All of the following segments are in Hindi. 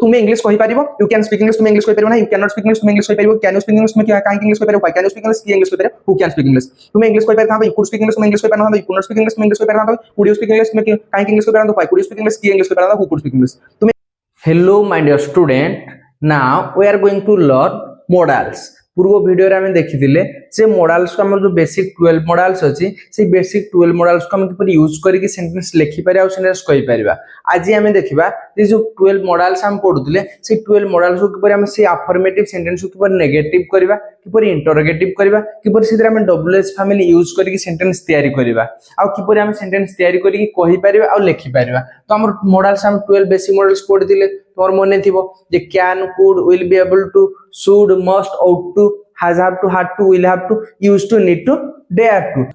तुम्हें इंग्लिश कहि पारिबो यू कैन स्पीक इंग्लिश तुम्हें इंग्लिश कहि पारिबो ना you can not speak English तुम्हें इंग्लिश कहि पारिबो कैन यू स्पीक इंग्लिश तुम्हें काहे इंग्लिश कहि पारिबो why can you speak English की इंग्लिश कहि पारिबो हु कैन स्पीक इंग्लिश तुम्हें इंग्लिश कहि पारिबो यू कुड स्पीक इंग्लिश तुम्हें इंग्लिश कहि पारिबो you could not speak English तुम्हें इंग्लिश कहि पारिबो कुड यू स्पीक इंग्लिश तुम्हें काहे इंग्लिश कहि पारिबो why could you speak English की इंग्लिश कहि पारिबो हु कुड स्पीक इंग्लिश तुम्हें hello my dear student now we are going to learn modals पूर्व वीडियो रे हमें देखिथिले जे मॉडल्स को हमर जो बेसिक 12 मॉडल्स अछि से बेसिक 12 मॉडल्स को हम किपर यूज करके सेंटेंस लिखि पारे आ सेंटेंस कहि परिबा आज हमें देखिबा जे जो 12 मॉडल्स हम पढुथिले से 12 मॉडल्स को किपर हम से अफर्मेटिव सेंटेंस को किपर नेगेटिव करबा किपर इंटरोगेटिव करबा किपर सिधे हम डब्ल्यूएच फैमिली यूज करके सेंटेंस तैयारी करबा आ किपर हम सेंटेंस तैयारी करके कहि परिबा आ लिखि परिबा तो हमर मॉडल्स हम 12 बेसिक मॉडल्स पढिथिले तोर मने थिबो जे can could will be able to should must ought to has have to had to will have to used to need to dare to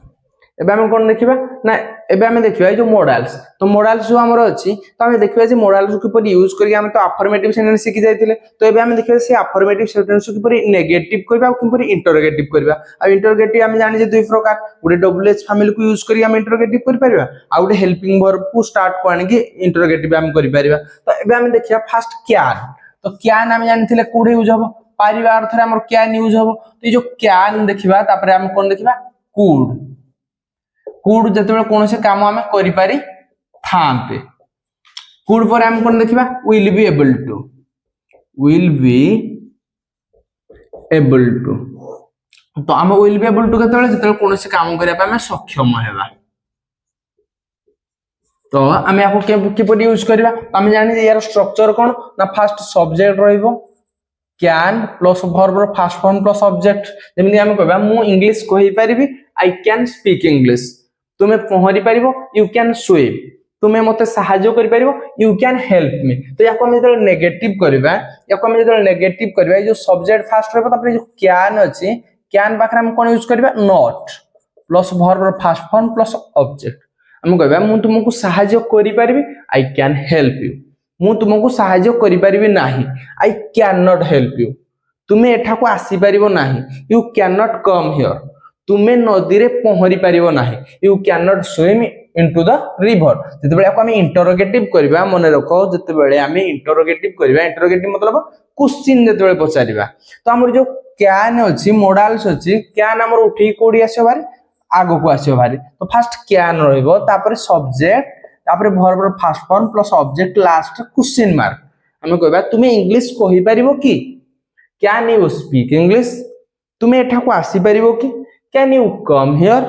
एबे हम कोन देखिबा ना एबे हम देखिबा जो मॉडल्स तो मॉडल्स जो हमर अछि तो हम देखिबा जे मॉडल्स को किपर यूज करके हम तो अफर्मेटिव सेंटेंस सिखि जायतिले तो एबे हम देखिबा से अफर्मेटिव सेंटेंस को किपर नेगेटिव करबा आ किपर इंटरोगेटिव करबा आ इंटरोगेटिव हम जानि जे दुई प्रकार गुडे डब्ल्यूएच फैमिली को यूज करी हम इंटरोगेटिव कर परबा आ गुडे हेल्पिंग वर्ब को स्टार्ट को आनि के इंटरोगेटिव हम करि परबा तो एबे हम देखिबा फर्स्ट कैन तो कैन हम जानिथिले कोडे यूज हबो पारिबा अर्थ रे हमर कैन यूज हबो तो ये जो कैन देखिबा तापर हम कोन देखिबा कुड कुड जतबे कोन से काम हम करि पारि थांते कुड पर हम कोन देखिबा विल बी एबल टू तो हम विल बी एबल टू केतबे जतबे कोन से काम करिया हम सक्षम हेबा तो हम याको के पर यूज करबा हम जानि यार स्ट्रक्चर कोन ना फर्स्ट सब्जेक्ट रहइबो can plus verb first form plus object जेमिति हम कहबा मु इंग्लिश कहि परिबी आई कैन स्पीक इंग्लिश तुमे पहरी परिबो यू कैन स्विम तुमे मते सहाय्य करि परिबो यू कैन हेल्प मी तो याको हम जदे नेगेटिव करबा याको हम जदे नेगेटिव करबा ये जो सब्जेक्ट फर्स्ट रहबो तापर जो कैन अछि कैन बाखरा हम कोन यूज करबा not plus verb first form plus object हम कहबा मु तुमको सहाय्य करि परिबी आई कैन हेल्प यू मु तुमको सहाय्य करि परिबी नाही I can not help you तुमे एठा को आसी परिबो नाही you can not come here तुमे नदी रे पहरी परिबो नाही you can not swim into the river जते को हम इंटरोगेटिव करबा मने रखो जते हम इंटरोगेटिव करबा इंटरोगेटिव मतलब क्वेश्चन जते पचारिबा तो हमर जो कैन अछि मॉडल्स अछि कैन हमर उठी कोडी आसे बारी आगो को आसे बारी तो फर्स्ट कैन रहइबो तापर सब्जेक्ट तापर verb first form plus object last question mark हम कहबा तुमे इंग्लिश कहि परिबो की कैन यू स्पीक इंग्लिश तुमे एठा को आसी परिबो की कैन यू कम हियर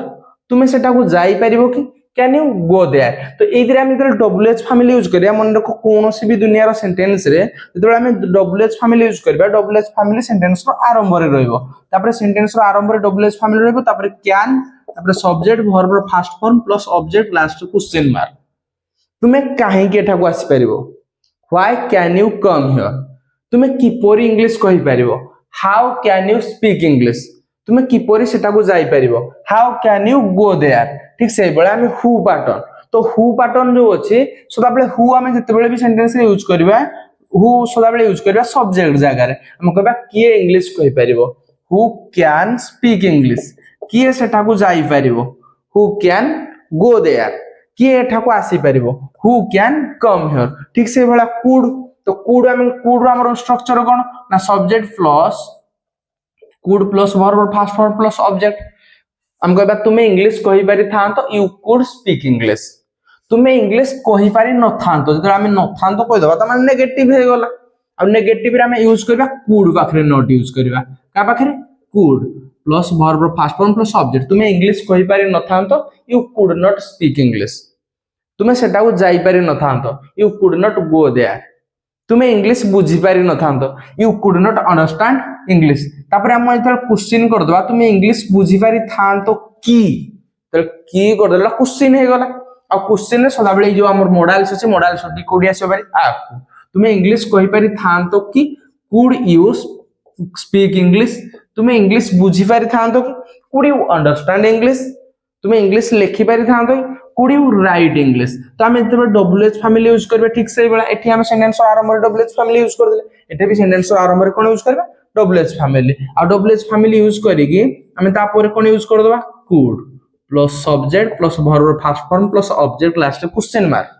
तुमे सेटा को जाई परिबो की कैन यू गो देयर तो एदिरे हम जदे डब्ल्यूएच फैमिली यूज करिया मन रखो कोनोसी भी दुनिया रो सेंटेंस रे जदे हम डब्ल्यूएच फैमिली यूज करबा डब्ल्यूएच फैमिली सेंटेंस रो आरंभ रे रहइबो तापर सेंटेंस रो आरंभ रे डब्ल्यूएच फैमिली रहइबो तापर कैन तापर subject verb first form plus object last question mark तुमे काहे के एठा को आसी परिबो why can you come here तुमे किपरि इंग्लिश कहि परिबो how can you speak English तुमे किपरि सेटा को जाई परिबो how can you go there ठीक से बेला हम हु पैटर्न तो हु पैटर्न जो अछि सदा बेले हु हम जते बेले भी सेंटेंस रे यूज करबा हु सदा बेले यूज करबा सब्जेक्ट जगह रे हम कहबा किए इंग्लिश कहि परिबो हु कैन स्पीक इंग्लिश किए सेटा को जाई परिबो हु कैन गो देयर किए एठा को आसी परिबो हु कैन कम हियर ठीक से भला कुड तो कुड हमर स्ट्रक्चर कोन ना subject plus could plus verb first form plus object हम कहबा तुमे इंग्लिश कहि पारि थान तो यू कुड स्पीक इंग्लिश तुमे इंग्लिश कहि पारि न थान तो जदि हम न थान तो कहि दबा त माने नेगेटिव हे गला अब नेगेटिव रे हम यूज करबा कुड पाखरे नॉट यूज करबा का पाखरे could plus verb first form plus object तुमे इंग्लिश कहि पारि न थान तो you could not speak English तुमे सेटा को जाई पारि न थान तो you could not go there तुमे इंग्लिश बुझी पारि न थान तो you could not understand English तापर हम इधर क्वेश्चन कर दबा तुमे इंग्लिश बुझी पारि थान तो की कर देला क्वेश्चन हे गला आ क्वेश्चन रे सदा बेले जो हमर मॉडल्स अछि मॉडल्स डी कोडी आसे बारी आ तुमे इंग्लिश कहि पारि थान तो की कुड यू स्पीक इंग्लिश तुमे इंग्लिश बुझी पारि थान तो कुड यू अंडरस्टैंड इंग्लिश तुमे इंग्लिश लिखि पारि थान तो कुड यू राइट इंग्लिश तो हम इते डब्ल्यूएच फैमिली यूज करबे ठीक से बेला एठी हम सेंटेंस आरंभ रे डब्ल्यूएच फैमिली यूज कर देले एठी भी सेंटेंस आरंभ रे कोन यूज करबे डब्ल्यूएच फैमिली आ डब्ल्यूएच फैमिली यूज करिकि हम ता पर कोन यूज कर देबा could plus subject plus verb first form plus object last question mark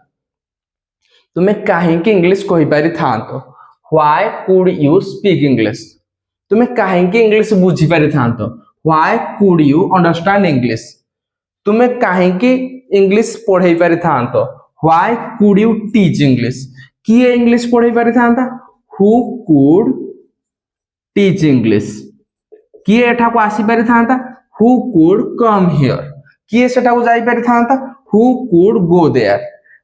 तुमे काहे कि इंग्लिश कहि पारि थान तो why could you speak English तुमे काहेकि इंग्लिश बुझी पारि थांतो why could you understand English तुमे काहेकि इंग्लिश पढ़ाई पारि थांतो why could you teach English किए इंग्लिश पढ़ाई पारि थांता who could teach English किए एठा को आसी पारि थांता who could come here किए सेटा को जाई पारि थांता who could go there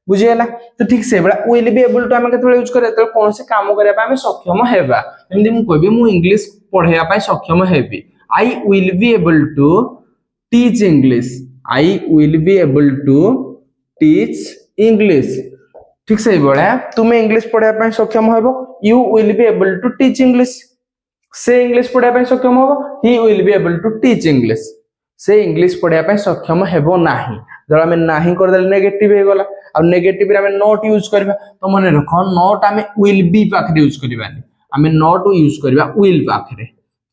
बुझियला तो ठीक से बड़ा विल बी एबल टू हम केतबे यूज करे तो कोन से काम करे पा हम सक्षम हेबा एमदी मु कहबी मु इंग्लिश पढ़ेया पा सक्षम हेबी I will be able to teach English I will be able to teach English ठीक से बड़ा तुमे इंग्लिश पढ़ेया पा सक्षम हेबो you will be able to teach English से इंग्लिश पढ़ेया पा सक्षम हेबो he will be able to teach English से इंग्लिश पढ़ेया पा सक्षम हेबो नाही जब आम नाही कर देले नेगेटिव हे गला अब नेगेटिव रे आम नॉट यूज करबा तो मन रखो नॉट आम विल बी पाखरे यूज करबानी आम नॉट यूज करबा विल पाखरे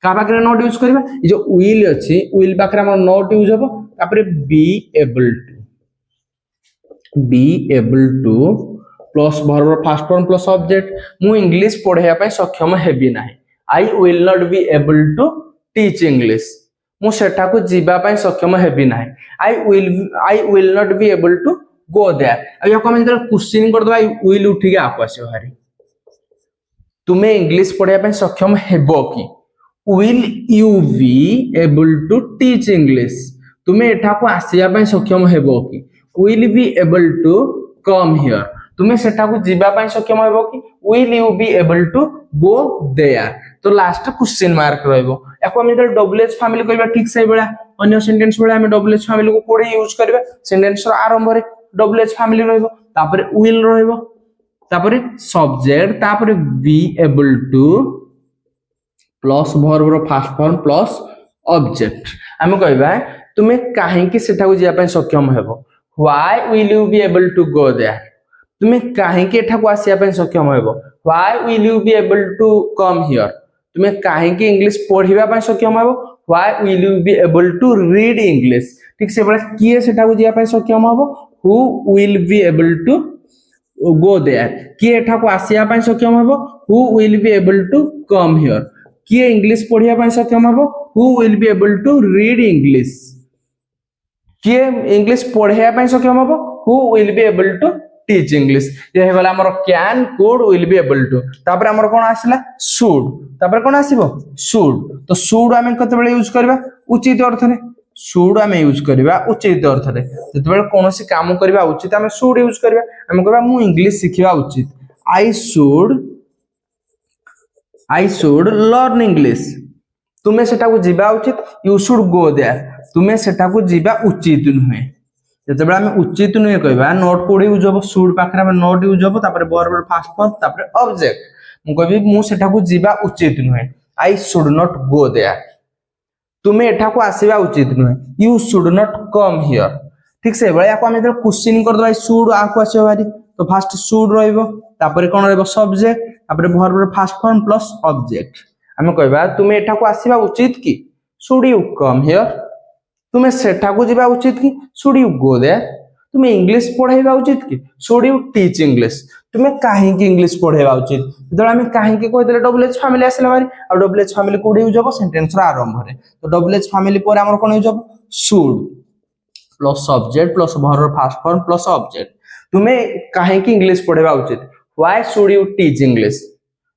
का पाखरे नॉट यूज करबा ई जो विल अछि विल पाखरे हम नॉट यूज हबो तापरे be able to plus verb first form plus object मु इंग्लिश पढ़ेया पय सक्षम हेबी नाही I will not be able to teach English मु सेठा को जीवा पय सक्षम हेबी नाही I will not be able to go there अब या कमेंट क्वेश्चन कर दो आई विल उठी के आपसो हरी तुमे इंग्लिश पढ़िया पय सक्षम हेबो की will you be able to teach English तुमे एठा को आसिया पय सक्षम हेबो की will be able to come here तुमे सेठा को जीवा पय सक्षम हेबो की will you be able to go there तो लास्ट क्वेश्चन मार्क रहइबो एको हम जब डबल एच फैमिली करबा ठीक से बेला अन्य सेंटेंस बेला हम डबल एच फैमिली को कोडे यूज करबा सेंटेंस रो आरंभ रे डबल एच फैमिली रहइबो तापरे विल रहइबो तापरे सब्जेक्ट तापरे be able to plus verb रो फर्स्ट फॉर्म प्लस ऑब्जेक्ट हम कहबा तुमे काहे कि सेठा को जिया पय सक्षम हेबो why will you be able to go there तुमे काहे कि एठा को आसिया पय सक्षम हेबो why will you be able to come here तुमे काहे कि इंग्लिश पढ़िबा पय सक्षम हेबो why will you be able to read English ठीक से बड़ा किए सेटा को जिया पय सक्षम हेबो who will be able to go there किए एठा को आसिया पय सक्षम हेबो who will be able to come here किए इंग्लिश पढ़िया पय सक्षम हेबो who will be able to read English किए इंग्लिश पढ़िया पय सक्षम हेबो who will be able to teach English ये हेगला हमर can could will be able to तापर हमर कोन आसिला शुड तापर कोन आसीबो शुड तो शुड हम कते बेले यूज करबा उचित अर्थ रे शुड हम यूज करबा उचित अर्थ रे जते बेले कोनोसी काम करबा उचित हम शुड यूज करबा हम कहबा मु इंग्लिश सिखिबा उचित आई शुड लर्न इंग्लिश तुमे सेटा को जीवा उचित यू शुड गो देयर तुमे सेटा को जीवा उचित नुहे जते बेला हम उचित नुहे कहबा नोट कोड यूज हबो शुड पाखरे हम नोट यूज हबो तापर वर्ब फर्स्ट फॉर्म तापर ऑब्जेक्ट मु कहबी मु सेटा को जीवा उचित नुहे I should not go there तुमे एठा को आसीबा उचित नुहे you should not come here ठीक से बेला को हम जब क्वेश्चन कर दबा शुड आ को आसीबा बारी तो फर्स्ट शुड रहइबो तापर कोन रहइबो सब्जेक्ट तापर verb first form plus object हम कहबा तुमे एठा को आसीबा उचित की शुड यू कम हियर तुमे सेठा को जीवा उचित की शुड यू गो देयर तुमे इंग्लिश पढ़ाइबा उचित की शुड यू टीच इंग्लिश तुमे काहे की इंग्लिश पढ़ाइबा उचित जदि हम काहे की कहि देले डबल एच फैमिली आसला बारी आ डबल एच फैमिली कोड यूज हबो सेंटेंस रो आरंभ रे तो डबल एच फैमिली पर हमर कोन यूज हबो should plus subject plus verb first form plus object तुमे काहे की इंग्लिश पढ़ाइबा उचित why should you teach English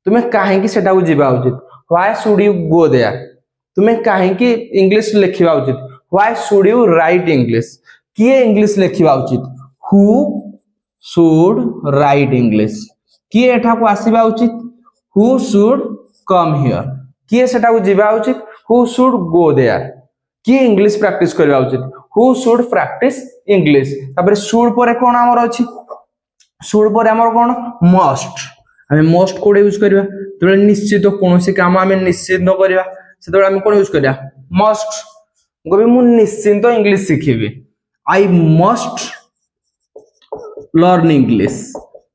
तुमे काहे की सेटा को जीवा उचित why should you go there तुमे काहे की इंग्लिश लिखिबा उचित why should you write English किए इंग्लिश लिखिबा उचित हु शुड राइट इंग्लिश किए एठा को आसीबा उचित हु शुड कम हियर किए सेटा को जीवा उचित हु शुड गो देयर किए इंग्लिश प्रैक्टिस करबा उचित हु शुड प्रैक्टिस इंग्लिश तापर शुड परे कोन हमर अछि शुड परे हमर कोन मस्ट हम मस्ट कोड यूज करबा तबे निश्चित कोनोसी काम हम निश्चित न करबा सेतबे हम कोन यूज करबा मस्ट गबे मु निश्चित इंग्लिश सिखिबे आई मस्ट लर्न इंग्लिश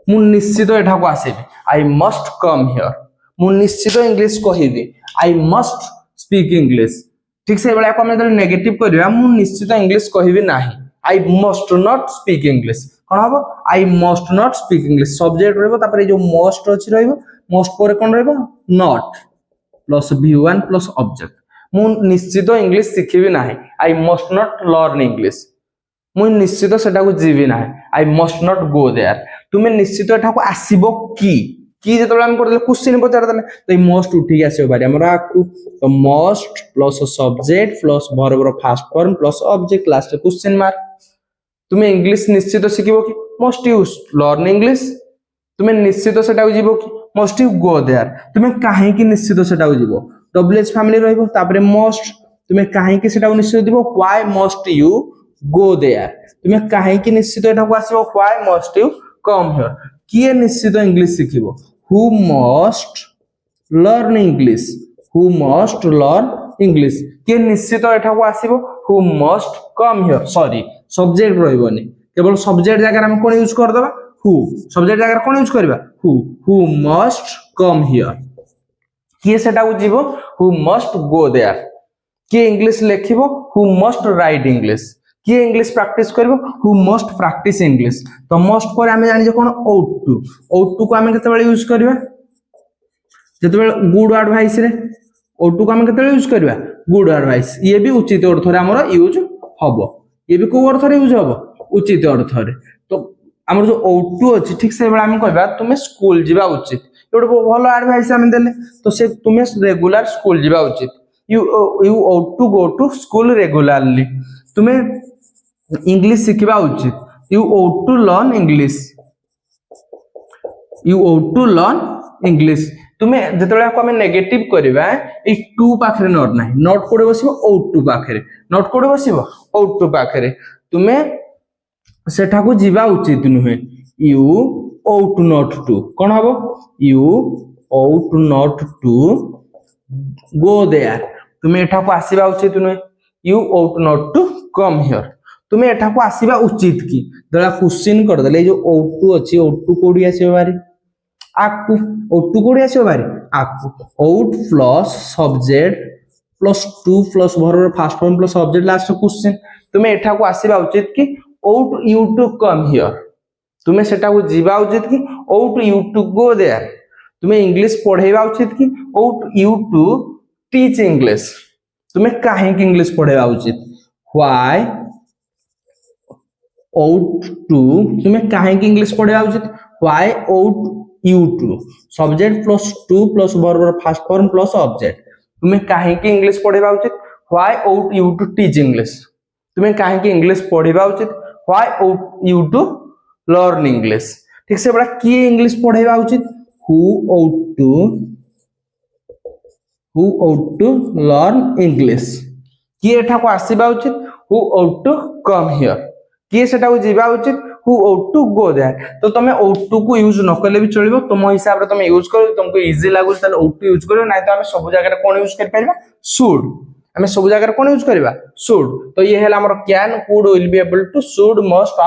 मु निश्चित एठा को आसीबे आई मस्ट कम हियर मु निश्चित इंग्लिश कहिबे आई मस्ट स्पीक इंग्लिश ठीक से बेला को हम जब नेगेटिव करबा मु निश्चित इंग्लिश कहिबे नाही I must not speak English कोन हबो I must not speak English subject रहबो तापर जो मस्ट अछि रहबो most पर कौन रहबो not plus v1 plus object मु निश्चित इंग्लिश शिखिबि नाही I must not learn English मु निश्चित सेटा को जीवी नाही I must not go there तुमे निश्चित एठा को आसीबो की जेतबे हम करले क्वेश्चन पचार देले तो मोस्ट उठी आसीबो बारी हमरा को तो must plus subject plus verb रो first form plus object last question mark तुमे इंग्लिश निश्चित शिखिबो की मस्ट यू लर्न इंग्लिश तुमे निश्चित सेटा को जीवो की मस्ट यू गो देयर तुमे काहे की निश्चित सेटा को जीवो डब्ल्यूएच फैमिली रहइबो तापरे मस्ट तुमे काहे की सेटा को निश्चित जीवो why must you go there तुमे काहे की निश्चित एटा को आसीबो why must you come here किए निश्चित इंग्लिश शिखिबो who must learn English who must learn English किए निश्चित एटा को आसीबो who must come here sorry subject रहइबोनी केवल सब्जेक्ट जगह हम कोन यूज कर देबा हु सब्जेक्ट जगह कोन यूज करबा हु मस्ट कम हियर किए सेटा को जीवो हु मस्ट गो देयर किए इंग्लिश लेखिबो हु मस्ट राइट इंग्लिश किए इंग्लिश प्रैक्टिस करबो हु मस्ट प्रैक्टिस इंग्लिश तो मस्ट पर हमें जानि जे कोन ought to को हमें केते बेले यूज करबा जते बेले गुड एडवाइस रे ought to को हमें केते बेले यूज करबा गुड एडवाइस ये भी उचित अर्थ रे हमर यूज हबो ये भी को अर्थ रे यूज हबो उचित अर्थ रे तो हमर जो ought to अछि ठीक से बेले हम कहबा तुमे स्कूल जिबा उचित एडो भलो एडवाइस हम देले तो से तुमे रेगुलर स्कूल जिबा उचित you ought to go to school regularly तुमे इंग्लिश शिखिबा उचित you ought to learn English you ought to learn English तुमे जेतबेला को हम नेगेटिव करबा ए टू पाखरे नॉट नाही नॉट कोडे बसिबो ought to पाखरे नॉट कोडे बसिबो ought to पाखरे तुमे सेठा को जीवा उचित नुहे you ought not to कोन हबो you ought not to go there तुमे एठा को आसीबा उचित नुहे you ought not to come here तुमे एठा को आसीबा उचित की दला क्वेश्चन कर देले जो ought to अछि ought to कोडी आसीबा बारी आकु ought to कोडी आसीबा बारी आकु ought plus subject plus to plus verb first form plus object last question तुमे एठा को आसीबा उचित की ought you to come here तुमे सेटा को जीवा उचित की ought you to go there तुमे इंग्लिश पढेबा उचित की ought you to teach English तुमे काहे की इंग्लिश पढेबा उचित why ought to तुमे काहे की इंग्लिश पढेबा उचित why ought you to subject plus to plus verb first form plus object तुमे काहे की इंग्लिश पढेबा उचित why ought you to teach English तुमे काहे की इंग्लिश पढेबा उचित why ought you to learn English ठीक से बड़ा की इंग्लिश पढेबा उचित who ought to learn English की एठा को आसीबा उचित who ought to come here की सेटा को जीवा उचित who ought to go there तो तमे ought to को यूज न करले भी चलिबो तुम हिसाब रे तमे यूज करो तुमको इजी लागो त ought to यूज करो नै तो हम सब जगह रे कोन यूज कर परबा should हमें सब जगह रे कोन यूज करबा should तो ये हैला हमर can could will be able to should must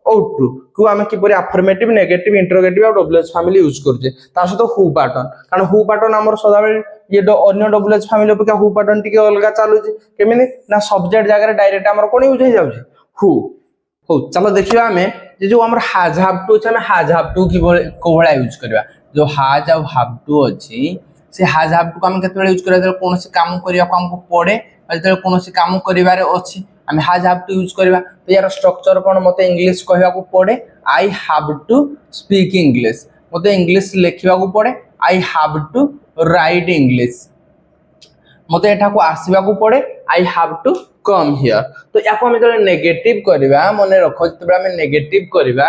ought to को हमें किपरि अफर्मेटिव नेगेटिव इंटरोगेटिव और डब्ल्यूएच फैमिली यूज करजे ता सहित हु पैटर्न कारण हु पैटर्न हमर सदा बेले ये अन्य डब्ल्यूएच फैमिली पे हु पैटर्न टिके अलगा चालू जे केमिनि ना सब्जेक्ट जगह रे डायरेक्ट हमर कोन यूज हो जाउजे हु हो चलो देखिबा हमें जे जो हमर हैज हैव टू छै हमें हैज हैव टू की कोवळा यूज करबा जो हैज और हैव टू अछि से हैज हैव टू को हम केते यूज करबा कोन से काम करिया को हमको पड़े जेते कोन से काम करिवारे अछि हम हैज हैव टू यूज करबा तो यार स्ट्रक्चर कोन मते इंग्लिश कहबा को पड़े I have to speak English मते इंग्लिश लिखबा को पड़े I have to write English मते एठा को आसीबा को पड़े I have to come here तो याको हम जले नेगेटिव करबा मने रखो जते हम नेगेटिव करबा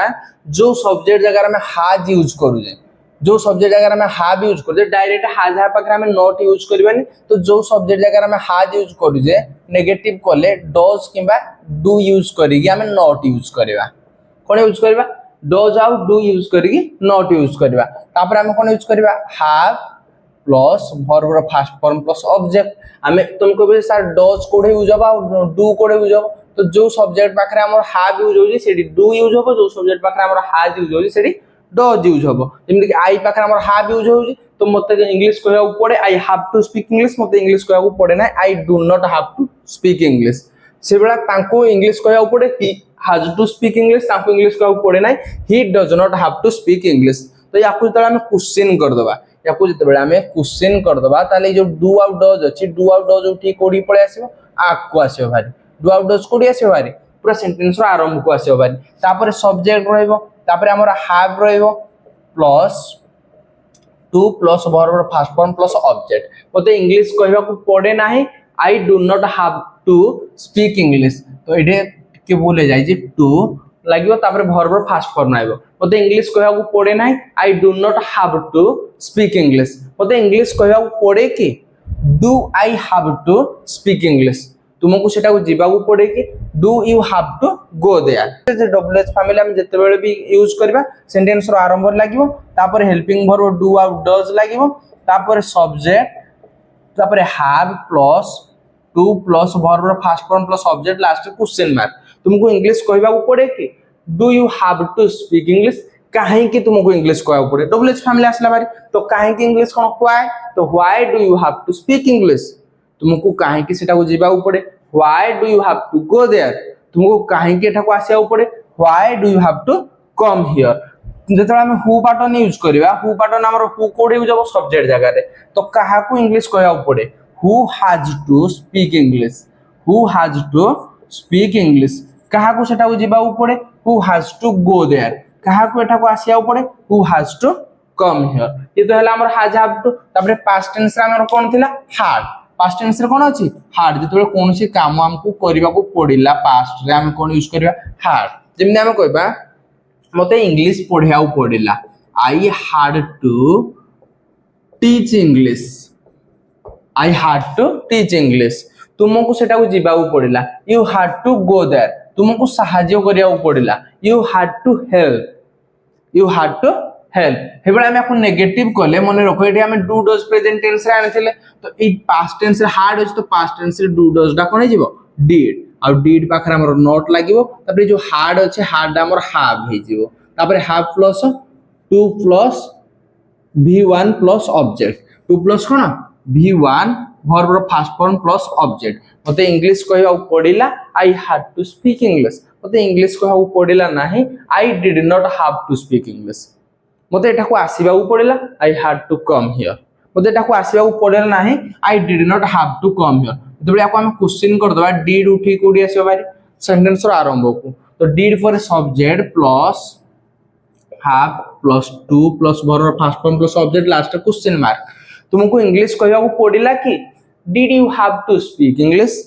जो सब्जेक्ट जगह में हैज यूज करू जे जो सब्जेक्ट जगह में हैव यूज करू जे डायरेक्ट हैज है पाखरा में नॉट यूज करबानी तो जो सब्जेक्ट जगह में हैज यूज करू जे नेगेटिव करले डज किबा डू यूज करी हम नॉट यूज करबा कोन यूज करबा डज आउ डू यूज करी नॉट यूज करबा तापर हम कोन यूज करबा have plus verb first form plus object हमें तुमको भी सर डज कोडे यूज होबा डू कोडे यूज होबा तो जो सब्जेक्ट पाखरे हमर हैव यूज होजी सेडी डू यूज होबो जो सब्जेक्ट पाखरे हमर हैज यूज होजी सेडी डज यूज होबो जेमि कि आई पाखरे हमर हैव यूज होजी तो मते इंग्लिश कहया पड़े I have to speak English मते इंग्लिश कहया पड़े ना I do not have to speak English से बेला तांको इंग्लिश कहया पड़े he has to speak English तांको इंग्लिश कहया पड़े ना he does not have to speak English तो याकु तला हम क्वेश्चन कर दबा याकू जितेबाला आम क्वेश्चन करदे ताले जो डू आउ डज अच्छी डू आउ डज उठी कोडी पळे आसीबो आकू आसीबो भारी डू आउ डज कोडी आसीबो भारी पूरा सेंटेंस रो आरंभ को आसीबो भारी तापर सब्जेक्ट रहइबो तापर हमर हैव रहइबो plus to plus verb first form plus object मते इंग्लिश कहबा को पड़े नाही I do not have to speak English तो एडे के बोले जाय जे टू लागियो तापर वर्ब फर्स्ट फॉर्म आइबो मते इंग्लिश कहबा को पड़े नाही I do not have to speak English मते इंग्लिश कहबा को पड़े कि do I have to speak English तुमको सेटा को जीवा को पड़े कि do you have to go there जे डब्ल्यूएच फैमिली हम जते बेले भी यूज करबा सेंटेंस रो आरंभ लागिवो तापर हेल्पिंग वर्ब डू आउ डज लागिवो तापर सब्जेक्ट तापर have plus to plus verb first form plus object last question mark तुमको इंग्लिश कहबा को पड़े कि do you have to speak English काहे कि तुमको इंग्लिश कहबा को पड़े डब्ल्यूएच फैमिली आसला बारी तो काहे कि इंग्लिश कोन व्हाई तो why do you have to speak English तुमको काहे कि सेटा को जीवा को पड़े why do you have to go there तुमको काहे कि एठा को आसिया को पड़े why do you have to come here जेतरा हम हु पैटर्न यूज करबा हु पैटर्न हमर हु कोड यूज हो सब्जेक्ट जगह रे तो काहा को इंग्लिश कहबा को पड़े who has to speak English who has to speak English काहा को सेटा को जीवा को पड़े who has to go there काहा को एठा को आसिया को पड़े who has to come here ये तो हला हमर हैज हैव टू तापर पास्ट टेंस रे हमर कोन थिला हैड पास्ट टेंस रे कोन अछि हैड जेतबे कोनसी काम हमकु करबा को पड़िला पास्ट रे हम कोन यूज करबा हैड जेमने हम कहबा मते इंग्लिश पढियाउ पड़िला I had to teach English I had to teach English तुमको सेटा को जीवा को पड़िला you had to go there तुमको सहाय्य करिया को पड़िला यू हैड टू हेल्प हेबळे हम आपन नेगेटिव कले मने रखो एठी हम डू डज प्रेजेंट टेंस रे आनिथिले तो ई पास्ट टेंस रे हार्ड अछि तो पास्ट टेंस रे डू डज डा कोन हिजिवो डिड आ डिड पाखर हमर नॉट लागिवो तापर जो हार्ड अछि हार्ड हमर हैव हिजिवो तापर have plus to plus v1 plus object to plus कोन v1 verb first form plus object मते इंग्लिश कहबा पड़िला I had to speak English मते इंग्लिश कहबा पड़िला नाही I did not have to speak English मते एटा को आसीबा पड़िला I had to come here मते एटा को आसीबा पड़िला नाही I did not have to come here जबले आपको हम क्वेश्चन कर दबा डिड उठी कोडी आसीबा बारी सेंटेंस रो आरंभ को तो did for subject plus have plus to plus verb first form plus object last question mark तुमको इंग्लिश कहबा को पड़िला कि did you have to speak English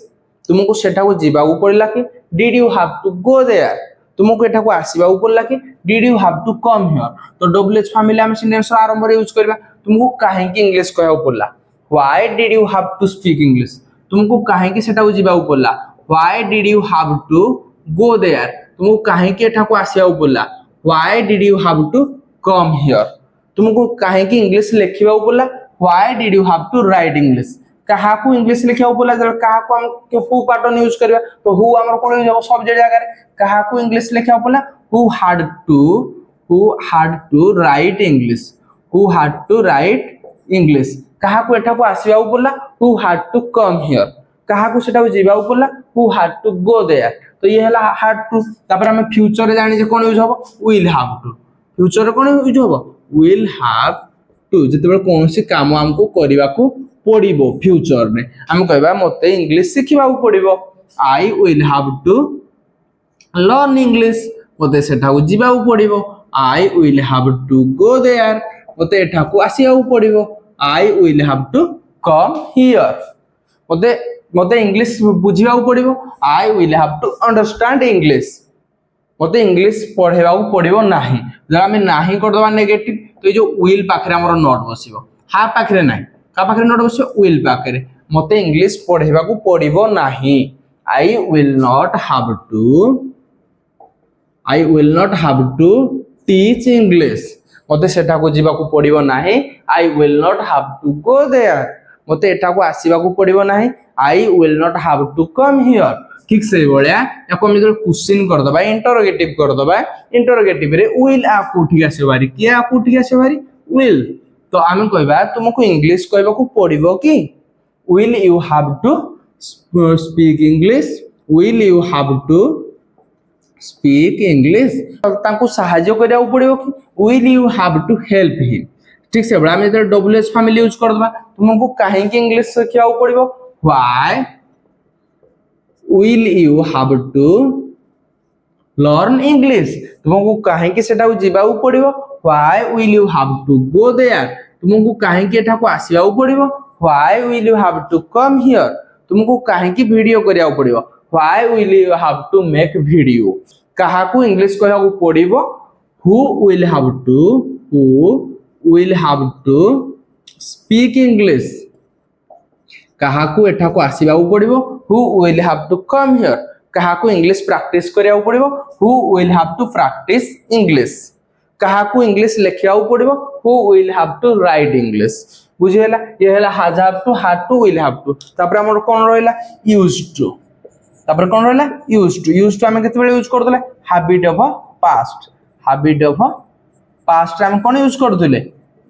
तुमको सेटा को जीवा को पड़िला कि did you have to go there तुमको एटा को आसीबा को पड़ला कि did you have to come here तो डब्ल्यूएच फैमिली हम सेंटेंस आरंभ रे यूज करबा तुमको काहे कि इंग्लिश कहबा पड़ला why did you have to speak English तुमको काहे कि सेटा को जीवा को पड़ला why did you have to go there तुमको काहे कि एटा को आसीबा को पड़ला why did you have to come here तुमको काहे कि इंग्लिश लिखिबा को पड़ला why did you have to write English कहा को इंग्लिश लिखिया बोला जब कहा को हम के हु पैटर्न यूज करबा तो हु हमर कोन यूज हो सब्जेक्ट जगह रे कहा को इंग्लिश लिखिया बोला who had to write English who had to write English कहा को एटा को आसीबा बोला who had to come here कहा को सेटा को जीवा बोला who had to go there तो ये हला हैड टू तापर हम फ्यूचर रे जानि जे कोन यूज हो विल हैव टू फ्यूचर रे कोन यूज हो विल हैव टू जते कोनसी काम हमको करबा को पड़िबो फ्यूचर में हम कहबा मते इंग्लिश सिखिबा को पड़िबो I will have to learn English मते सेठा को जीवा को पड़िबो I will have to go there मते एठा को आसीया को पड़िबो I will have to come here मते मते इंग्लिश बुझिबा को पड़िबो I will have to understand English मते इंग्लिश पढ़ेबा को पड़िबो नाही जब हम नाही कर दबा नेगेटिव तो ये जो विल पाखरे हमर नोट बसिबो हा पाखरे नाही का पाखरे नोट बसिबो विल पाखरे मते इंग्लिश पढ़ेबा को पड़िबो नाही I will not have to teach English मते सेटा को जीवा को पड़िबो नाही I will not have to go there मते एटा को आसीबा को पड़िबो नाही I will not have to come here ठीक से बोलिया याको हम जब क्वेश्चन कर दबा इंटरोगेटिव रे विल आ कोठी आसे बारी के आ कोठी आसे बारी विल तो हम कहबा तुमको इंग्लिश कहबा को पड़िबो कि will you have to speak English will you have to speak English तांको सहाय्य करिया पड़िबो कि will you have to help him ठीक से आम जो WH फैमिली यूज करदे तुमको कहीं इंग्लिश शिखा पड़ो why will you have to learn English तुमको कहीं से जावाक पड़ो why will you have to go there तुमको कहीं एठाको आसवा पड़ो why will you have to come here तुमको कहीं वीडियो करिया पड़ो why will you have to make video काहाकू इंग्लिश कहू पड़ो who will have to speak English काहाकू एठाको आसवा पड़ो who will have to come here काहाकू इंग्लिश प्रैक्टिस करिया पड़ो who will have to practice English काहाकू इंग्लिश लिखिया पड़ो who will have to write English बुझीला ये हला has have to will have to तापर हमर कोन रहला यूज्ड टू तापर कोन रहला यूज्ड टू हम केते बेले यूज करदले हैबिट ऑफ पास्ट हम कोन यूज करदले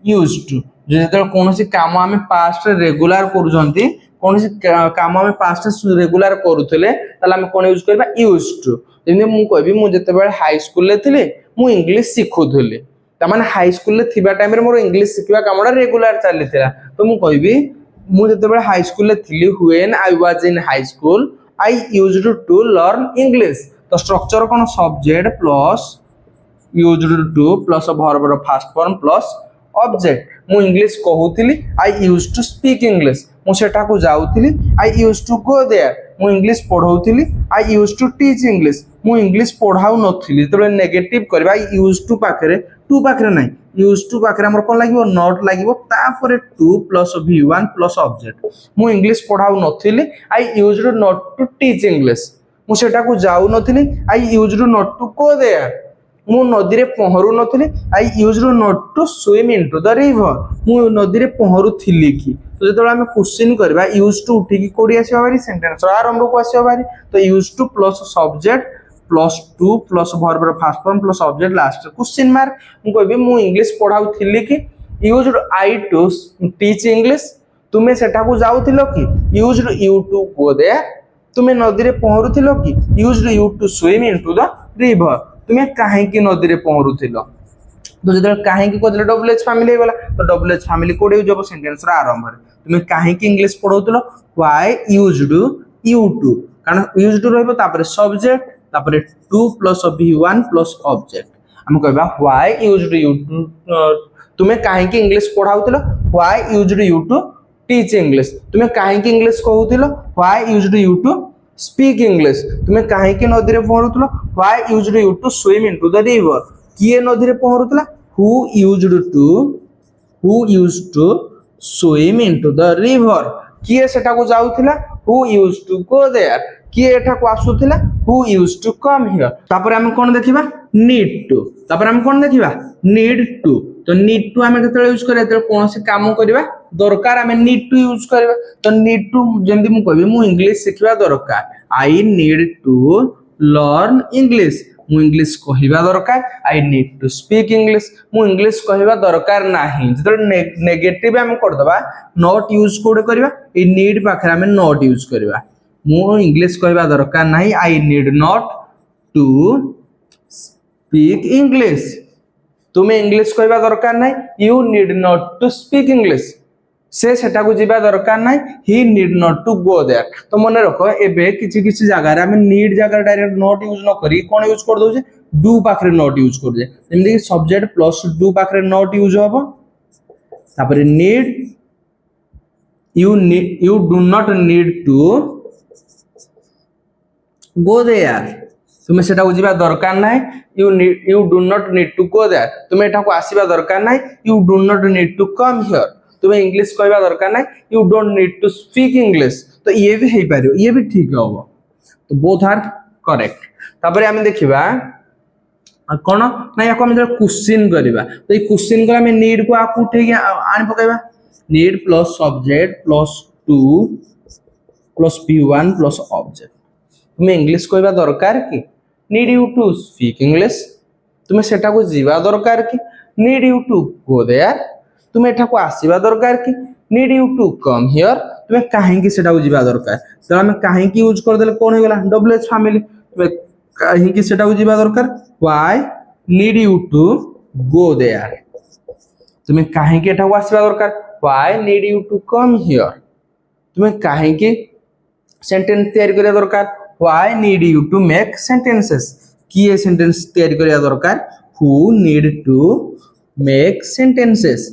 यूज्ड टू जेते कोनोसी काम हम पास्ट रे रेगुलर करूजंती कोनोसी काम हम पास्ट रेगुलर करूथले ताला हम कोन यूज करबा यूज्ड टू जेने मु कहबी मु जेते बेले हाई स्कूल ले थिले मु इंग्लिश सिखुथले त माने हाई स्कूल ले थिबा टाइम रे मोर इंग्लिश सिखिबा कामडा रेगुलर चली थिला तो मु कहबी मु जेते बेले हाई स्कूल ले थिली when I was in high school I used to learn English तो स्ट्रक्चर कोन subject plus used to plus verb रो फर्स्ट फॉर्म प्लस ऑब्जेक्ट मु इंग्लिश कहूतिली I used to speak English मु सेटा को जाउतिली I used to go there मु इंग्लिश पढौतिली I used to teach English मु इंग्लिश पढाउ नथिली तो नेगेटिव करबा यूज्ड टू पाखरे टू पाखरे नाही यूज्ड टू पाखरे हमर कोन लागिवो नॉट लागिवो तापरे to plus v1 plus object मु इंग्लिश पढाउ नथिली I used not to teach English मु सेटा को जाउ नथिली I used not to go there मु नदी रे पहरु नथिली I used not to swim into the river मु नदी रे पहरु थिली की तो जेतोला हम क्वेश्चन करबा यूज्ड टू उठी की कोडी आसीबा बारी सेंटेंस आरंभ को आसीबा बारी तो used to plus subject plus to plus verb रो first form plus object last question mark मु कहबी मु इंग्लिश पढाउ थिली की used I to teach English तुमे सेटा को जाउथिलो की used you to go there तुमे नदी रे पहरु थिलो की used you to swim into the river तुमे काहे की नदी रे पहरु थिलो तो जदर काहे की कोदले WH फैमिली गला तो WH फैमिली कोडे यूज हो सेंटेंस रा आरंभ रे तुमे काहे की इंग्लिश पढौतलो व्हाई यूज्ड यू टू कारण यूज्ड रहबो तापर सब्जेक्ट तापर to plus v1 plus object हम कहबा व्हाई यूज्ड यू टू तुमे काहे की इंग्लिश पढाउतलो why used you to teach English तुमे काहे की इंग्लिश कहउतलो why used you to speak English तुमे काहे की नदी रे पहरुतलो why used you to swim into the river किए नदी रे पहरुतला who used to swim into the river किए सेटा को जाउथिला who used to go there किए एठा को आसुथिला who used to come here तापर हम कोन देखिबा नीड टू तापर हम कोन देखिबा नीड टू तो नीड टू हमें केतले यूज करे त कोनोसी काम करबा दरकार हमें नीड टू यूज करबा तो नीड टू जेंदी मु कहबी मु इंग्लिश सिखबा दरकार I need to learn English मु इंग्लिश कहिबा दरकार I need to speak English मु इंग्लिश कहिबा दरकार नाही जदर नेगेटिव हम कर दबा नॉट यूज कोड करबा ए नीड पाखरा हम नॉट यूज करबा मु इंग्लिश कहिबा दरकार नाही I need not to speak English तुमे इंग्लिश कहिबा दरकार नाही you need not to speak English से सेटा को जीवा दरकार नाही he need not to go there तो मन रखो एबे किछि किछि जगह रे हम नीड जगह डायरेक्ट नॉट यूज न करी कोन यूज कर दोजे डू पाखरे नॉट यूज कर दे जेमि कि सब्जेक्ट प्लस डू पाखरे नॉट यूज होबो तापर need you do not need to go there तुमे सेटा को जीवा दरकार नाही you do not need to go there तुमे एटा को आसीबा दरकार नाही you do not need to come here तुम्हें इंग्लिश कहबा दरकार ना you don't need to speak English तो ये भी हेई पारियो ये भी ठीक होबो तो बोथ आर करेक्ट तापर हम देखिबा कोन ना याको हम क्वेश्चन करबा तो ये क्वेश्चन को हम नीड को आकु उठे आनि पकाइबा need plus subject plus to plus v1 plus object तुम्हें इंग्लिश कहबा दरकार की need you to speak English तुम्हें सेटा को जीवा दरकार की need you to go there तुम एठा को आसीबा दरकार की need you to come here तुम्हें काहे की सेटा जीवा दरकार तो हम काहे की यूज कर देले कोन हो गेला WH फैमिली तुम्हें काहे की सेटा जीवा दरकार why need you to go there तुम्हें कहीं एठा को आसवा दरकार why need you to come here तुम्हें कहीं सेंटेंस तैयारी करिया दरकार why need you to make sentences किए सेंटेंस तैयारी करिया दरकार who need to make sentences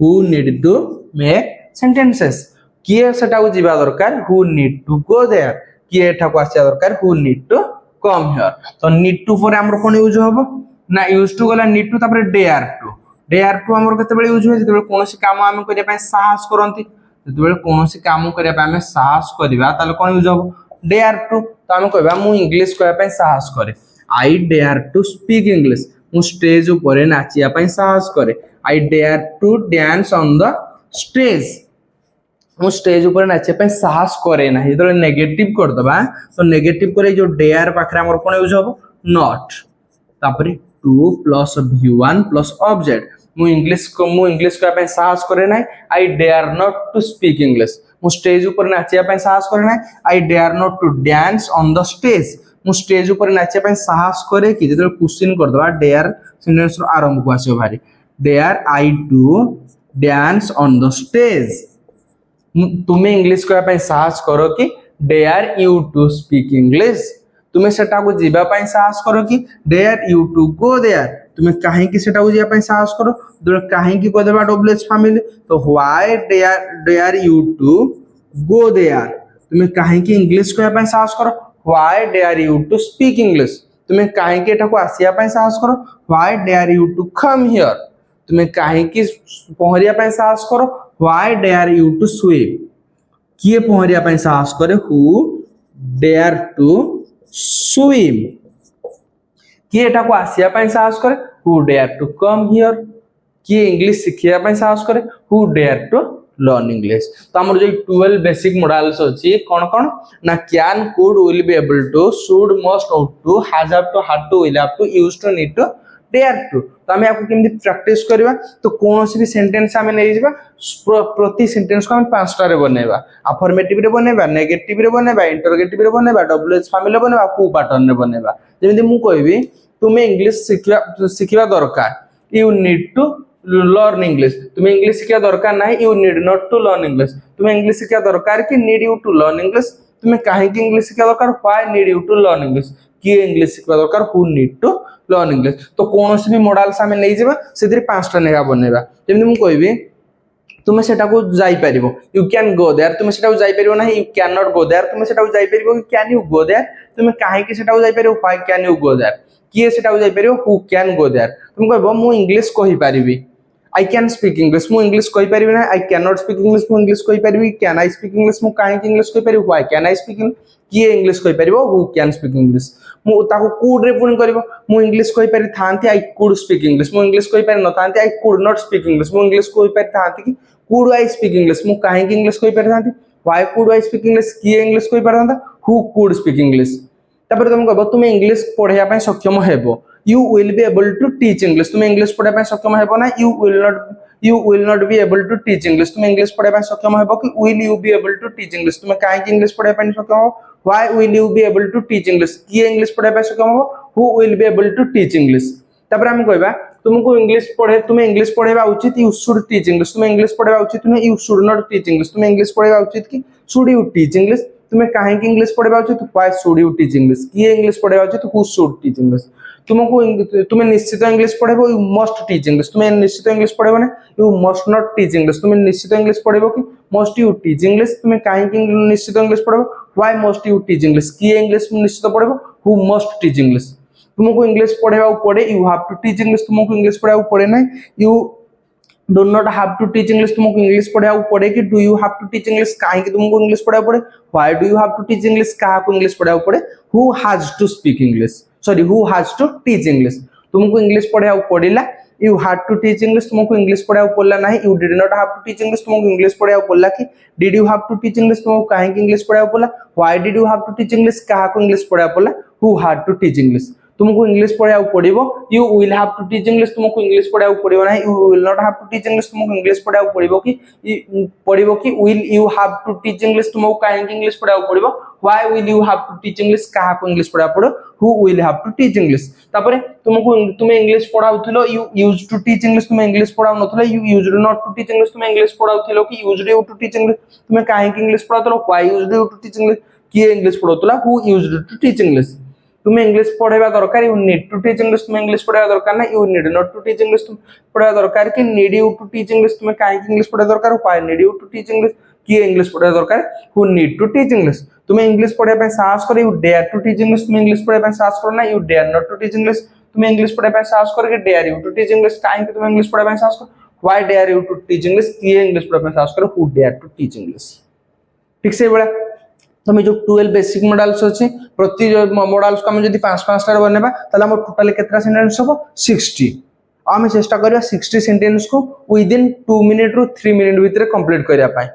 who need to make sentences किए सेटा को जीवा दरकार who need to go there किए एठा को आसिया दरकार who need to come here तो नीड टू पर हमर कोन यूज होबो ना यूज टू गला नीड टू तापर डेयर टू हमर केते बेले यूज होय जेते कोनोसी काम हम करिया पय साहस करंती जेते बेले कोनोसी काम करिया पय हम साहस करबा ताले कोन यूज होबो डेयर टू तो हम कहबा मु इंग्लिश कहया पय साहस करे I dare to speak English मु स्टेज ऊपर नाचिया पय साहस करे I dare to dance on the stage मु स्टेज ऊपर नाचिया पय साहस करे ना जेते नेगेटिव कर दबा तो नेगेटिव करे जो डेयर पाखरे हमर कोन यूज होबो नॉट तापरे to plus v1 plus object मु इंग्लिश का पे साहस करे ना I dare not to speak English मु स्टेज ऊपर नाचिया पे साहस करे ना I dare not to dance on the stage मु स्टेज ऊपर नाचिया पे साहस करे कि जेते क्वेश्चन कर दबा डेयर सेंटेंस रो आरंभ को आसे भारी dare I to dance on the stage तुम्हें इंग्लिश कहया पे साहस करो कि dare you to speak English तुम्हें सेटा को जीवा पय साहस करो कि dare you to go there तुम्हें काहे कि सेटा को जीवा पय साहस करो तो काहे कि को देबा डब्ल्यूएच फैमिली तो why dare you to go there तुम्हें काहे कि इंग्लिश कहया पय साहस करो why dare you to speak English तुम्हें काहे कि एटा को आसिया पय साहस करो why dare you to come here तुम्हें काहे कि पहरिया पय साहस करो why dare you to swim किए पहरिया पय साहस करे हु डेयर टू स्विम किए एटा को आसिया पय साहस करे who dare to come here किए इंग्लिश सिखिया पय साहस करे who dare to learn English तो हमर जो 12 बेसिक मॉडल्स अछि कोन कोन ना can could will be able to should must ought to have to will have to use to need to dare to तो हमें आपको केमि प्रैक्टिस करबा तो कोनोसी भी सेंटेंस हमें नै जिबा प्रति सेंटेंस को हम पांचटा रे बनेबा अफर्मेटिव रे बनेबा नेगेटिव रे बनेबा इंटरोगेटिव रे बनेबा डब्ल्यूएच फैमिली रे बनेबा हु पैटर्न रे बनेबा जेमिति मु कहबी तुमे इंग्लिश सिखिबा दरकार you need to learn English तुम्हें इंग्लिश सिखिया दरकार नाही you need not to learn English तुम्हें इंग्लिश सिखिया दरकार कि need you to learn English तुम्हें काहे कि इंग्लिश सिखिया दरकार why need you to learn English कि इंग्लिश सिखिया दरकार who need to learn English तो कोनोसी भी मॉडल्स हमें नै जिबा सेतिर पांचटा नेगा बनेबा जेमिति मु कहबी तुमे सेटा को जाई परिबो यू कैन गो देयर तुमे सेटा को जाई परिबो नाही you can not go there तुमे सेटा को जाई परिबो कि कैन यू गो देयर तुमे काहे कि सेटा को जाई परिबो why can you go there किए सेटा को जाई परिबो हु कैन गो देयर तुम कहबो मु इंग्लिश कहि परिबी I can speak English मु इंग्लिश कहि परिबी ना I cannot speak English मु इंग्लिश कहि परिबी can I speak English मु काहे कि इंग्लिश कहि परिबी why can I speak किए इंग्लिश कहि परिबो who can speak English मु ताको could रे पुनी करबो मु इंग्लिश कहि परि थांती I could speak English मु इंग्लिश कहि परि न थांती I could not speak English मु इंग्लिश कहि परि थांती कि could I speak English मु काहे कि इंग्लिश कहि परि थांती why could I speak English किए इंग्लिश कहि परि थांता who could speak English तापर तुम कहबो तुम इंग्लिश पढिया पय सक्षम हेबो you will be able to teach English तुम इंग्लिश पढिया पय सक्षम हेबो ना you will not be able to teach English तुम इंग्लिश पढिया पय सक्षम हेबो कि will you be able to teach English तुम काहे कि इंग्लिश पढिया पय सक्षम हो why will you be able to teach English किए इंग्लिश पढिया पय सक्षम हो who will be able to teach English तापर हम कहबा तुमको इंग्लिश पढे तुम इंग्लिश पढेबा उचित you should teach English तुम इंग्लिश पढेबा उचित तुम you should not teach English तुम इंग्लिश पढेबा उचित कि should you teach English तुम्हें काहे कि इंग्लिश पढेबा उचित why should you teach English किए इंग्लिश पढेबा उचित who should teach English तुमको तुम्हें निश्चित English पढेबो you must teach English तुम्हें निश्चित इंग्लिश पढेबो ना you must not teach English तुम्हें निश्चित इंग्लिश पढेबो कि must you teach English तुम्हें काहे कि निश्चित इंग्लिश पढेबो why must you teach English किए इंग्लिश निश्चित पढेबो who must teach English तुमको इंग्लिश पढेबा पड़े you have to teach English तुमको इंग्लिश पढेबा पड़े ना you do not have to teach English तुमको इंग्लिश पढेबा पड़े कि do you have to teach English काहे कि तुमको इंग्लिश पढेबा पड़े why do you have to teach English काहे को इंग्लिश पढेबा पड़े who has to speak English sorry who has to teach English तुमको इंग्लिश पढेबा पड़िला you had to teach English तुमको इंग्लिश पढेबा पड़ला नहीं you did not have to teach English तुमको इंग्लिश पढेबा पड़ला कि did you have to teach English तुमको काहे कि इंग्लिश पढेबा पड़ला why did you have to teach English काहे को इंग्लिश पढेबा पड़ला who had to teach English तुमको इंग्लिश पढ़ाया पड़ो you will have to teach English तुमको इंग्लिश पढ़ाया पड़ो ना you will not have to teach English तुमको इंग्लिश पढ़ाया पड़ो कि will you have to teach English तुमको कहीं इंग्लिश पढ़ाया पड़ो why will you have to teach English कहा को इंग्लिश पढ़ाया पड़ो who will have to teach English तापर तुमको तुम इंग्लिश पढ़ाउथिलो you used to teach English तुम इंग्लिश पढ़ाउ नथलो you used not to teach English तुम इंग्लिश पढ़ाउथिलो कि used you to teach English तुम कहीं इंग्लिश पढ़ाउथिलो why used you to teach English किए इंग्लिश पढ़ाउतला who used to teach English तुम्हें इंग्लिश पढ़ाइबा दरकार you need to teach English तुम्हें इंग्लिश पढ़ाइबा दरकार ना you need not to teach English तुम पढ़ाइबा दरकार कि need you to teach English तुम्हें काहे इंग्लिश पढ़ाइबा दरकार why need you to teach English कि इंग्लिश पढ़ाइबा दरकार who need to teach English तुम्हें इंग्लिश पढ़ाइबा पे साहस करो you dare to teach English तुम्हें इंग्लिश पढ़ाइबा पे साहस करो ना you dare not to teach English तुम्हें इंग्लिश पढ़ाइबा पे साहस करो कि dare you to teach English काहे कि तुम्हें इंग्लिश पढ़ाइबा पे साहस करो why dare you to teach English कि इंग्लिश पढ़ाइबा पे साहस करो who dare to teach English ठीक से बड़ा तुम जो 12 बेसिक मॉडल्स अच्छी प्रति मॉडल्स को जब 5-5 टार बनवा टोटाल केतना सेंटेंस हम 60 आम चेष्टा करवा 60 सेंटेंस को विदिन 2 मिनिट रु 3 मिनिट भितर कंप्लीट करने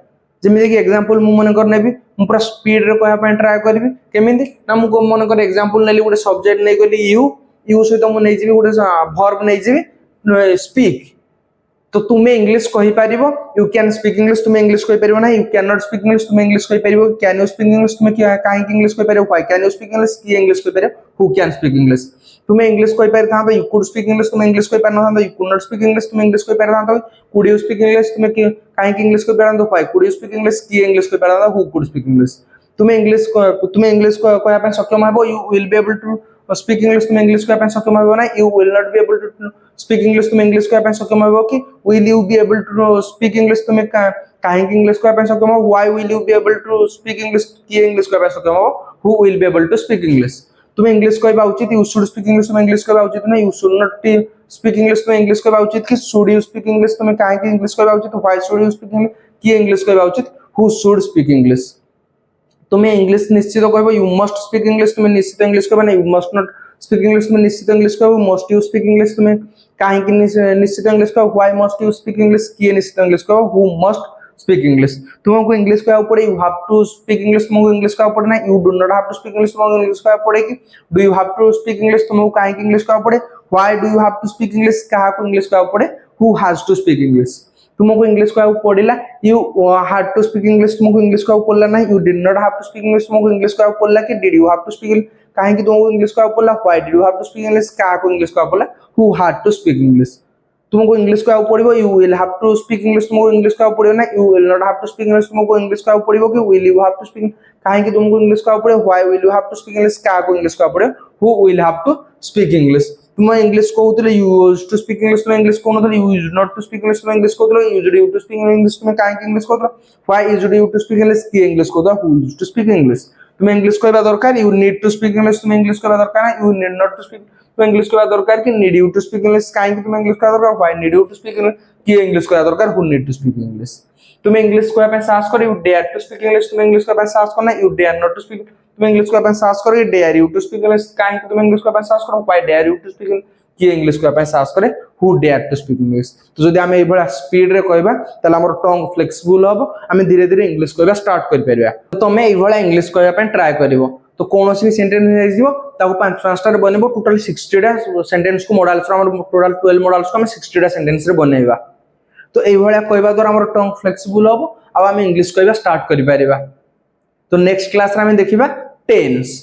जमी कि एग्जांपल मु मनकर नेबी मु पूरा स्पीड रे कहया ट्राए करबी केमिति ना मु मनकर एग्जांपल नेली गोटे सब्जेक्ट नै गली यू सहित मु नै जिवि गोटे वर्ब नै जिवि स्पीक तो तुम्हें इंग्लिश कहि पारिबो यू कैन स्पीक इंग्लिश तुम्हें इंग्लिश कहि पारिबो ना you can not speak English तुम्हें इंग्लिश कहि पारिबो कैन यू स्पीक इंग्लिश तुम्हें काहे इंग्लिश कहि पारिबो why can you speak English की इंग्लिश कहि पारिबो हु कैन स्पीक इंग्लिश तुम्हें इंग्लिश कहि पारि था यू कुड स्पीक इंग्लिश तुम्हें इंग्लिश कहि पार ना you could not speak English तुम्हें इंग्लिश कहि पार ना कुड यू स्पीक इंग्लिश तुम्हें काहे इंग्लिश कहि पार ना why could you speak English की इंग्लिश कहि पार ना हु कुड स्पीक इंग्लिश तुम्हें इंग्लिश कहया पे सक्षम हबो you will be able to speak English तुम्हें इंग्लिश कहया पे सक्षम हबो ना you will not be able to speak English तुम्हें इंग्लिश कहया पे सक्षम हबो कि will you be able to speak English तुम्हें काहे इंग्लिश कहया पे सक्षम हबो why will you be able to speak English की इंग्लिश कहया पे सक्षम हबो who will be able to speak English तुम्हें इंग्लिश कहबा उचित यू शुड स्पीक इंग्लिश तुम्हें इंग्लिश कहबा उचित ना you should not speak English तुम्हें इंग्लिश कहबा उचित कि शुड यू स्पीक इंग्लिश तुम्हें काहे इंग्लिश कहबा उचित why should you speak English की इंग्लिश कहबा उचित हु शुड स्पीक इंग्लिश तुम्हें इंग्लिश निश्चित कहबो यू मस्ट स्पीक इंग्लिश तुम्हें निश्चित इंग्लिश कहबा ना you must not speak English तुम्हें निश्चित इंग्लिश कहबो मस्ट यू स्पीक इंग्लिश तुम्हें काहे कि निश्चित इंग्लिश कहबो why must you speak English की निश्चित इंग्लिश कहबो हु मस्ट स्पीक इंग्लिश तुमको इंग्लिश कहबा पड़े you have to speak English तुमको इंग्लिश कहबा पड़े ना you do not have to speak English तुमको इंग्लिश कहबा पड़े कि do you have to speak English तुमको काहे कि इंग्लिश कहबा पड़े why do you have to speak English कहा को इंग्लिश कहबा पड़े who has to speak English तुमको इंग्लिश कहबा पड़िला you had to speak English तुमको इंग्लिश कहबा पड़ला ना you did not have to speak English तुमको इंग्लिश कहबा पड़ला कि did you have to speak काहे कि तुमको इंग्लिश कहबा पड़ला why did you have to speak English कहा को इंग्लिश कहबा पड़ला who had to speak English तुमको इंग्लिश कहबा पड़िबो you will have to speak English तुमको इंग्लिश कहबा पड़िबो ना you will not have to speak English तुमको इंग्लिश कहबा पड़िबो कि will you have to speak काहे कि तुमको इंग्लिश कहबा पड़िबो why will you have to speak English कहा को इंग्लिश कहबा पड़िबो who will have to speak English तुम इंग्लिश कहउतले you used to speak English तुम इंग्लिश कहउतले you used not to speak English तुम इंग्लिश कहउतले you used you to speak English तुम काहे कि इंग्लिश कहउतले why used you to speak English की इंग्लिश कहउतले who used to speak English तुम इंग्लिश कहबा दरकार you need to speak English तुम इंग्लिश कहबा दरकार ना you need not to speak तुम इंग्लिश कहबा दरकार कि need you to speak English काहे कि तुम इंग्लिश कहबा दरकार why need you to speak English की इंग्लिश कहबा दरकार who need to speak English तुम इंग्लिश कहबा पे साहस कर you dare to speak English तुम इंग्लिश कहबा साहस करना you dare not to speak तुम इंग्लिश कहबा साहस कर you dare you to speak English काहे कि तुम इंग्लिश कहबा साहस कर why dare you to speak कि इंग्लिश कहबा साहस करे who dare to speak English तो जदि हम एबळा स्पीड रे कहबा तला हमर टंग फ्लेक्सिबल हबो हम धीरे धीरे इंग्लिश कहबा स्टार्ट कर परिबा तो तमे एबळा इंग्लिश कहबा पे ट्राई करिवो तो कोनोसी सेंटेंस हे जिवो ताको 5 टा बनेबो टोटल 60 टा सेंटेंस को मॉडल्स हमर टोटल 12 मॉडल्स को हम 60 टा सेंटेंस रे बनेबा तो एबळा कहबा द्वारा हमर टंग फ्लेक्सिबल हबो आ हम इंग्लिश कहबा स्टार्ट करि परिबा तो नेक्स्ट क्लास रे हम देखिबा टेंस